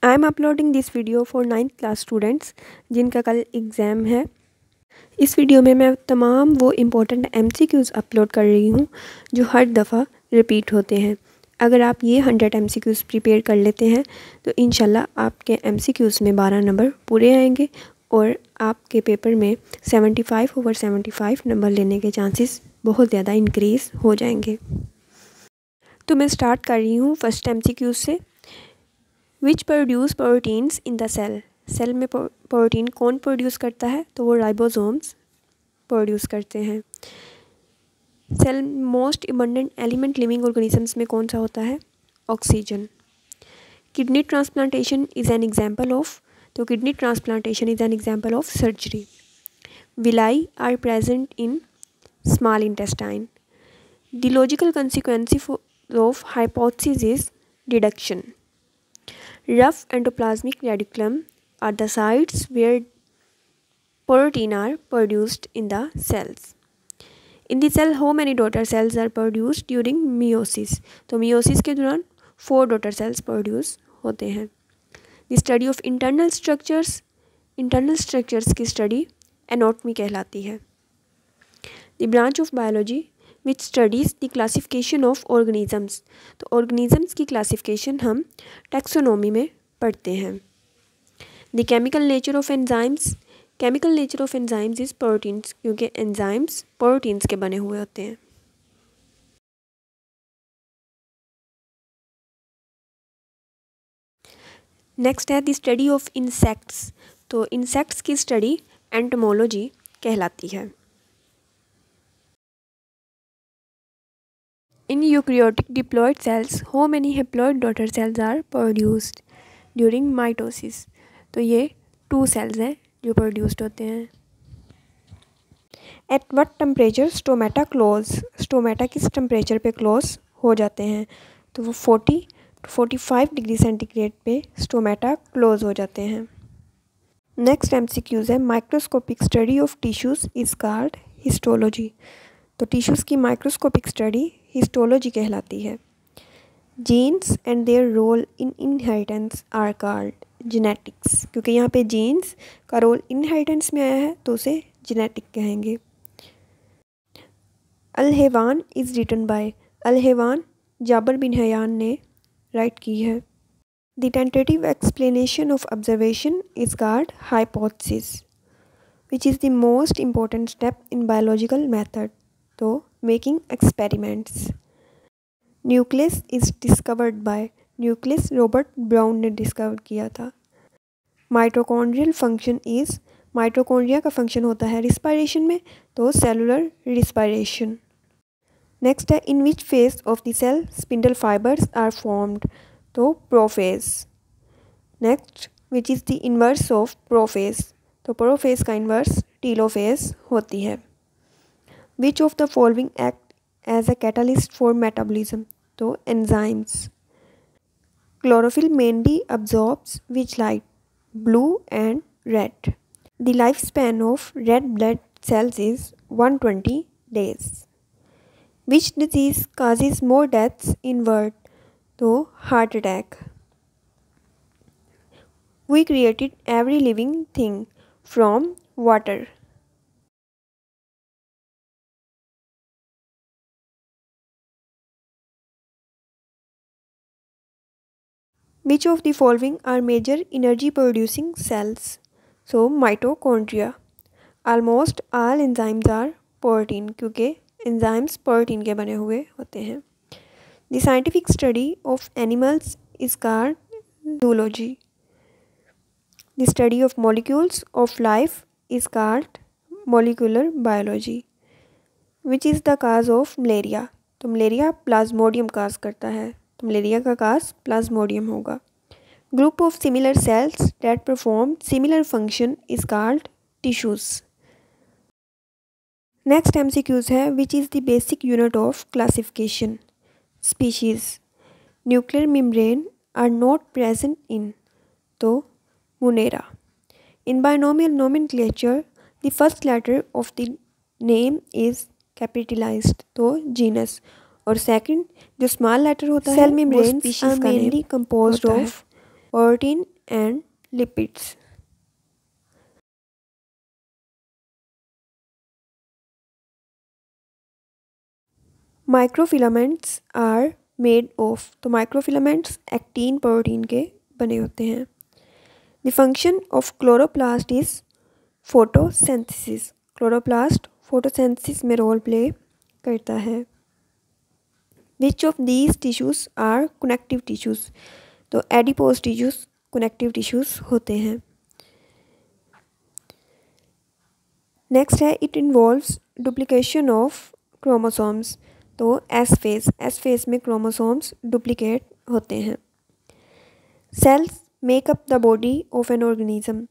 I am uploading this video for 9th class students जिनका कल exam है। इस वीडियो में मैं तमाम वो इम्पोर्टेंट MCQs अपलोड कर रही हूँ जो हर दफ़ा रिपीट होते हैं। अगर आप ये 100 MCQs प्रिपेयर कर लेते हैं तो इंशाल्लाह आपके MCQs में 12 नंबर पूरे आएंगे और आपके पेपर में 75/75 नंबर लेने के चांसेस बहुत ज़्यादा इंक्रीज़ हो जाएंगे। तो मैं स्टार्ट कर रही हूँ फर्स्ट MCQ से। Which produce proteins in the cell. Cell में प्रोटीन कौन प्रोड्यूस करता है? तो वो राइबोसोम्स प्रोड्यूस करते हैं। Cell most abundant element living organisms में कौन सा होता है? Oxygen. Kidney transplantation is an example of, तो kidney transplantation is an example of surgery. Villi are present in small intestine. The logical consequence of hypothesis is deduction. Rough endoplasmic reticulum are the sites where protein are produced in the cells. In the cell, how many daughter cells are produced during meiosis? तो meiosis के दौरान 4 daughter cells produce होते हैं. The study of internal structures की study anatomy कहलाती है. The branch of biology which studies the classification of organisms. तो organisms की classification हम taxonomy में पढ़ते हैं. The chemical nature of enzymes is proteins, क्योंकि enzymes proteins के बने हुए होते हैं. नेक्स्ट है the study of insects. तो insects की study entomology कहलाती है. In eukaryotic diploid cells, how many haploid daughter cells are produced during mitosis? तो ये 2 cells हैं जो produced होते हैं. At what temperature stomata close? Stomata किस temperature पे close हो जाते हैं? तो वो 40 to 45 डिग्री सेंटीग्रेड पे stomata close हो जाते हैं. Next MCQs है microscopic study of tissues is called histology. तो टिश्यूज़ की माइक्रोस्कोपिक स्टडी हिस्टोलॉजी कहलाती है. Genes and their role in inheritance are called genetics. क्योंकि यहाँ पे जीन्स का रोल इनहेरिटेंस में आया है तो उसे जेनेटिक कहेंगे. Al Hayawan is written by. Al Hayawan Jabir bin Hayyan ने राइट की है. The tentative explanation of observation is called hypothesis which is the most important step in biological method. तो making experiments. Nucleus is discovered by. Nucleus Robert Brown ने discover किया था. Mitochondrial function is. Mitochondria का function होता है respiration में, तो cellular respiration. Next है in which phase of the cell spindle fibres are formed. तो prophase. Next which is the inverse of prophase. तो प्रोफेज का इन्वर्स टीलोफेज होती है. Which of the following act as a catalyst for metabolism? तो enzymes. Chlorophyll mainly absorbs which light? Blue and red. The lifespan of red blood cells is 120 days. Which disease causes more deaths in world? तो heart attack. We created every living thing from water. Which of the following are major energy producing cells? So mitochondria. Almost all enzymes are protein, क्योंकि enzymes protein के बने हुए होते हैं. The scientific study of animals is called zoology. The study of molecules of life is called molecular biology. Which is the cause of malaria? तो malaria plasmodium cause करता है, तो मलेरिया का काज प्लाज्मोडियम होगा. Group of similar cells that perform similar function is called tissues. Next MCQs है which is the basic unit of classification. Species. Nuclear membrane are not present in. तो Monera. In binomial nomenclature the first letter of the name is capitalized. तो genus. और second जो small letter होता है cell membranes are mainly composed of protein and lipids. Microfilaments are made of, तो microfilaments actin protein के बने होते हैं। The function of chloroplast is photosynthesis, chloroplast photosynthesis में रोल प्ले करता है। Which of these tissues are connective tissues, तो adipose tissues connective tissues होते हैं। नेक्स्ट है it involves duplication of chromosomes, तो एस फेज में क्रोमोसोम्स डुप्लीकेट होते हैं। Cells make up the body of an organism,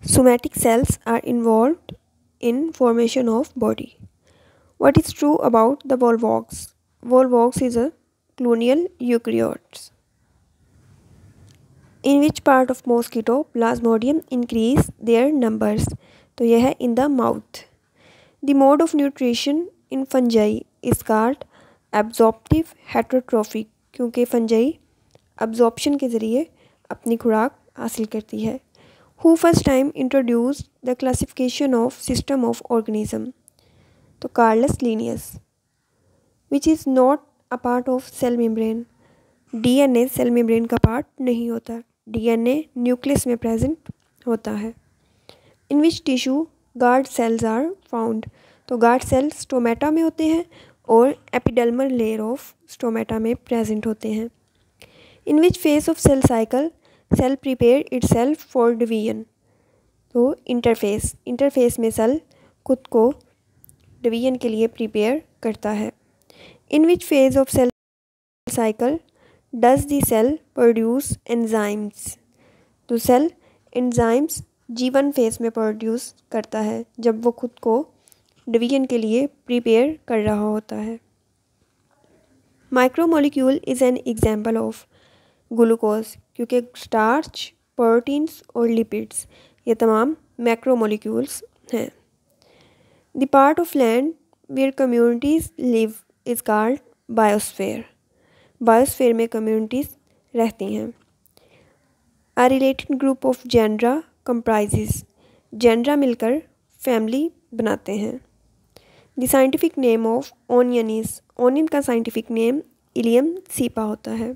somatic cells are involved in formation of body. What is true about the Volvox, Volvox is a colonial eukaryotes. In which part of mosquito plasmodium increase their numbers, तो यह है in the mouth. The mode of nutrition in fungi is called absorptive heterotrophic, क्योंकि fungi absorption के ज़रिए अपनी खुराक हासिल करती है। Who first time introduced the classification of system of organism, तो Carolus Linnaeus. Which is not a part of cell membrane, DNA cell membrane का पार्ट नहीं होता, डीएनए न्यूक्लियस में प्रेजेंट होता है। In which tissue guard cells are found, तो guard cell stomata में होते हैं और एपिडर्मल लेयर ऑफ स्टोमेटा में प्रेजेंट होते हैं। In which phase of cell cycle cell prepare itself for division, तो इंटरफेस, इंटरफेस में सेल खुद को डिवीजन के लिए प्रिपेयर करता है। In which phase of cell cycle does the cell produce enzymes, तो सेल एंजाइम्स G1 फेज में प्रोड्यूस करता है जब वो खुद को डिवीजन के लिए प्रिपेयर कर रहा होता है। Micromolecule is an example of glucose, क्योंकि स्टार्च, प्रोटीन्स और लिपिड्स ये तमाम मैक्रोमोलिक्यूल्स हैं। The part of land where communities live is called biosphere, biosphere में कम्युनिटीज़ रहती हैं। A related group of genera comprises, genera मिलकर फैमिली बनाते हैं। The scientific name of onion is, onion का साइंटिफिक नेम इलियम सीपा होता है।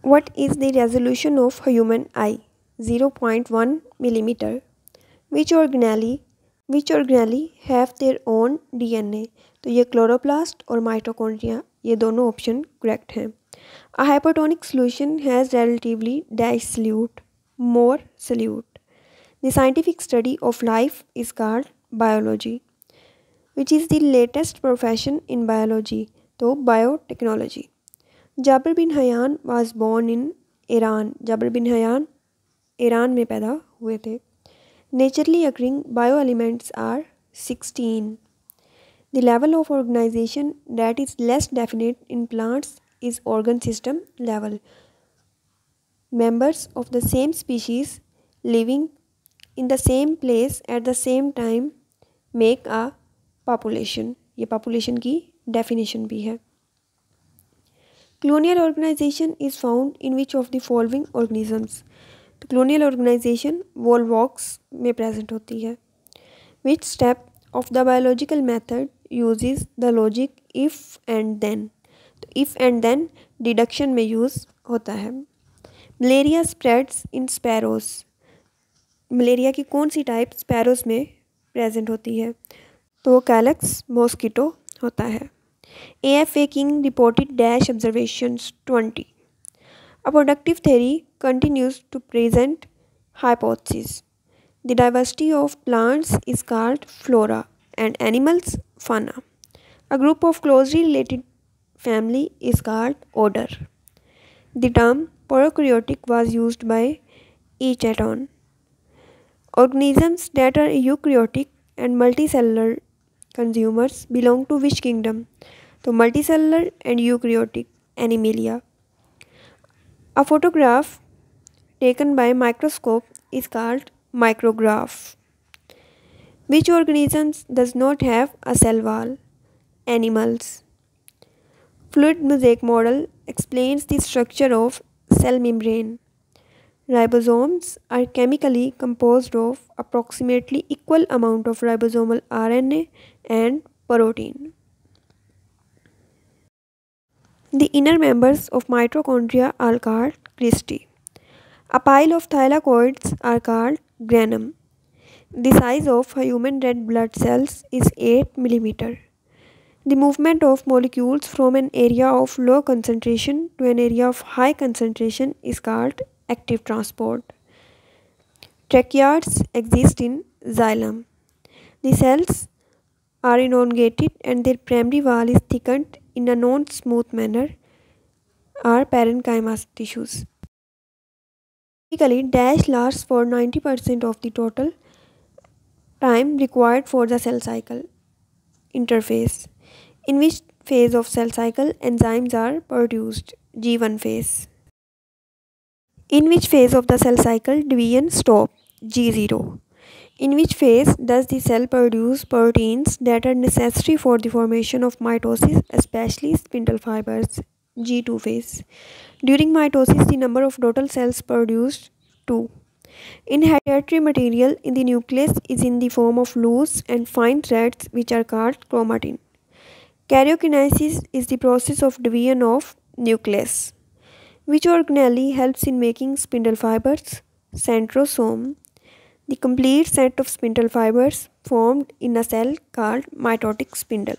What is the resolution of human eye, 0.1 millimetre. Which organelle have their own DNA, तो ये chloroplast और mitochondria, ये दोनों ऑप्शन करेक्ट हैं। A hypotonic solution has relatively dash solute, more solute. The scientific study of life is called biology, which is the latest profession in biology, तो biotechnology. Jabir bin Hayyan was born in Iran, जाबिर बिन हयान Iran में पैदा हुए थे। Naturally occurring bioelements are 16. The level of organization that is less definite in plants is organ system level. Members of the same species living in the same place at the same time make a population. ये population की definition भी है। Colonial organization is found in which of the following organisms? तो colonial organization volvox में present होती है। Which step of the biological method uses the logic if and then? तो if and then deduction में use होता है। Malaria spreads in sparrows, malaria की कौन सी टाइप स्पैरोज में प्रेजेंट होती है, तो वो कैलक्स मॉस्किटो होता है। AFA King reported dash observations 20. A productive theory continues to present hypotheses. The diversity of plants is called flora and animals fauna. A group of closely related family is called order. The term prokaryotic was used by Echaton. Organisms that are eukaryotic and multicellular consumers belong to which kingdom? तो multicellular and eukaryotic Animalia. A photograph taken by microscope is called micrograph. Which organisms does not have a cell wall? Animals. Fluid mosaic model explains the structure of cell membrane. Ribosomes are chemically composed of approximately equal amount of ribosomal RNA and protein. The inner members of mitochondria are called cristae. A pile of thylakoids are called granum. The size of human red blood cells is 8 mm. The movement of molecules from an area of low concentration to an area of high concentration is called active transport. Tracheids exist in xylem. The cells are elongated and their primary wall is thickened in a non-smooth manner are parenchyma tissues. Typically, DASH lasts for 90% of the total time required for the cell cycle. Interphase. In which phase of cell cycle enzymes are produced? G1 phase. In which phase of the cell cycle division stop? G0. In which phase does the cell produce proteins that are necessary for the formation of mitosis, especially spindle fibers? G2 phase. During mitosis, the number of total cells produced 2. Inherited material in the nucleus is in the form of loose and fine threads which are called chromatin. Karyokinesis is the process of division of nucleus. Which organelle helps in making spindle fibers? Centrosome. The complete set of spindle fibers formed in a cell called mitotic spindle.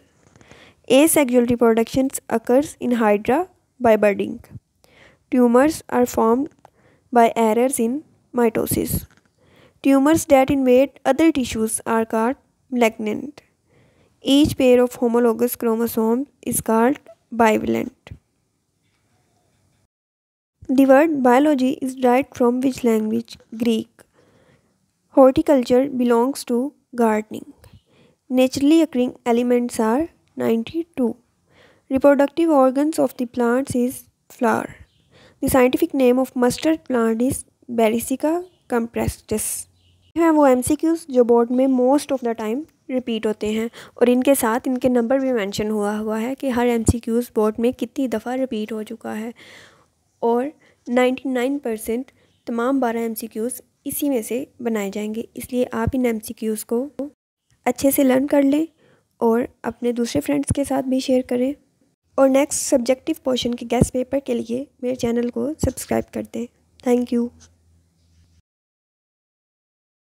Asexual reproduction occurs in hydra by budding. Tumors are formed by errors in mitosis. Tumors that invade other tissues are called malignant. Each pair of homologous chromosomes is called bivalent. The word biology is derived from which language? Greek. Horticulture belongs to gardening. Naturally occurring elements are 92. Reproductive organs of the plants is flower. The scientific name of mustard plant is Brassica campestris. हैं वो MCQs जो board में most of the time repeat होते हैं और इनके साथ इनके नंबर भी मेंशन हुआ है कि हर MCQs बोर्ड में कितनी दफ़ा रिपीट हो चुका है और 99% तमाम 12 MCQs इसी में से बनाए जाएंगे। इसलिए आप इन MCQs को अच्छे से लर्न कर लें और अपने दूसरे फ्रेंड्स के साथ भी शेयर करें और नेक्स्ट सब्जेक्टिव पोर्शन के गेस्ट पेपर के लिए मेरे चैनल को सब्सक्राइब कर दें। Thank you.